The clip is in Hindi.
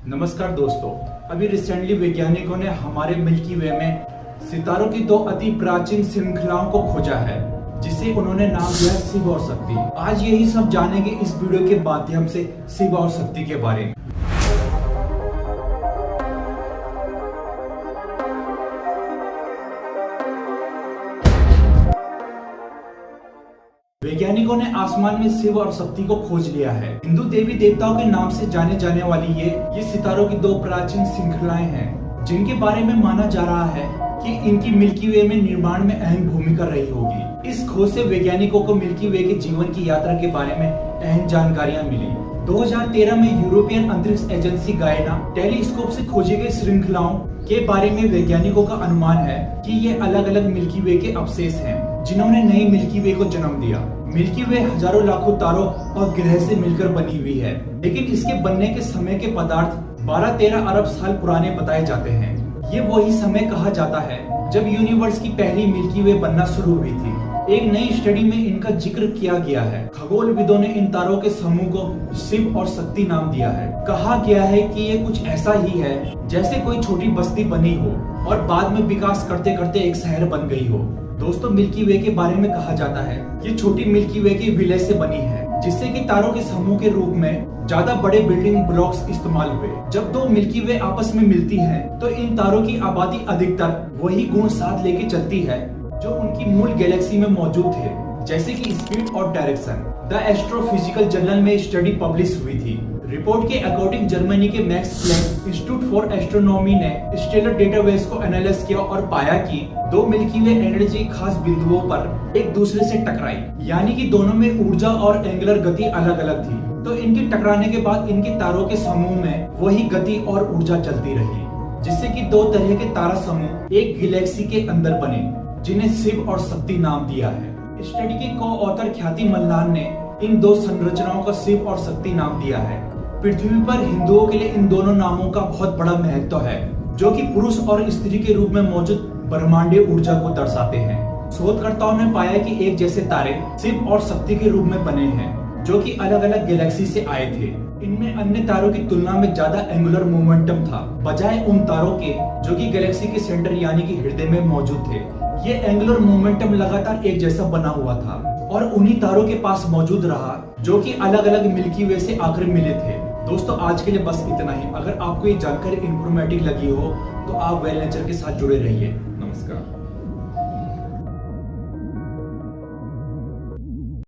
नमस्कार दोस्तों, अभी रिसेंटली वैज्ञानिकों ने हमारे मिल्की वे में सितारों की दो अति प्राचीन श्रृंखलाओं को खोजा है, जिसे उन्होंने नाम दिया शिव और शक्ति। आज यही सब जानेंगे इस वीडियो के माध्यम से शिव और शक्ति के बारे में। वैज्ञानिकों ने आसमान में शिव और शक्ति को खोज लिया है। हिंदू देवी देवताओं के नाम से जाने जाने वाली ये सितारों की दो प्राचीन श्रृंखलाएं हैं, जिनके बारे में माना जा रहा है कि इनकी मिल्की वे में निर्माण में अहम भूमिका रही होगी। इस खोज से वैज्ञानिकों को मिल्की वे के जीवन की यात्रा के बारे में अहम जानकारियां मिली। 2013 में यूरोपियन अंतरिक्ष एजेंसी गायना टेलीस्कोप से खोजी गई श्रृंखलाओं के बारे में वैज्ञानिकों का अनुमान है कि ये अलग अलग मिल्की वे के अवशेष हैं, जिन्होंने नई मिल्की वे को जन्म दिया। मिल्की वे हजारों लाखों तारों और ग्रह से मिलकर बनी हुई है, लेकिन इसके बनने के समय के पदार्थ 12-13 अरब साल पुराने बताए जाते हैं। ये वही समय कहा जाता है जब यूनिवर्स की पहली मिल्की वे बनना शुरू हुई थी। एक नई स्टडी में इनका जिक्र किया गया है। खगोलविदों ने इन तारों के समूह को शिव और शक्ति नाम दिया है। कहा गया है कि ये कुछ ऐसा ही है जैसे कोई छोटी बस्ती बनी हो और बाद में विकास करते करते एक शहर बन गई हो। दोस्तों, मिल्की वे के बारे में कहा जाता है ये छोटी मिल्की वे के विलय से बनी है, जिससे कि तारों के समूह के रूप में ज्यादा बड़े बिल्डिंग ब्लॉक्स इस्तेमाल हुए। जब दो मिल्की वे आपस में मिलती हैं, तो इन तारों की आबादी अधिकतर वही गुण साथ लेके चलती है जो उनकी मूल गैलेक्सी में मौजूद थे, जैसे कि स्पीड और डायरेक्शन। द एस्ट्रोफिजिकल जर्नल में स्टडी पब्लिश हुई थी। रिपोर्ट के अकॉर्डिंग जर्मनी के Max Planck institute for astronomy ने स्टेलर डेटाबेस को एनालाइज किया और पाया कि दो मिल्की वे एनर्जी खास बिंदुओं पर एक दूसरे से टकराई, यानी कि दोनों में ऊर्जा और एंगुलर गति अलग अलग थी। तो इनके टकराने के बाद इनके तारों के समूह में वही गति और ऊर्जा चलती रही, जिससे कि दो तरह के तारा समूह एक गैलेक्सी के अंदर बने, जिन्हें शिव और शक्ति नाम दिया है। स्टडी के को ऑथर ख्याति मल्लान ने इन दो संरचनाओं का शिव और शक्ति नाम दिया है। पृथ्वी पर हिंदुओं के लिए इन दोनों नामों का बहुत बड़ा महत्व है, जो कि पुरुष और स्त्री के रूप में मौजूद ब्रह्मांडीय ऊर्जा को दर्शाते हैं। शोधकर्ताओं ने पाया कि एक जैसे तारे शिव और शक्ति के रूप में बने हैं, जो कि अलग अलग गैलेक्सी से आए थे। इनमें अन्य तारों की तुलना में ज्यादा एंगुलर मोमेंटम था, बजाय उन तारों के जो कि गैलेक्सी के सेंटर यानी कि हृदय में मौजूद थे। ये एंगुलर मोमेंटम लगातार एक जैसा बना हुआ था और उन्हीं तारों के पास मौजूद रहा, जो कि अलग अलग मिल्की वे से आकर मिले थे। दोस्तों, आज के लिए बस इतना ही। अगर आपको ये जानकारी इंफॉर्मेटिव लगी हो तो आप वेल नेचर के साथ जुड़े रहिए। नमस्कार।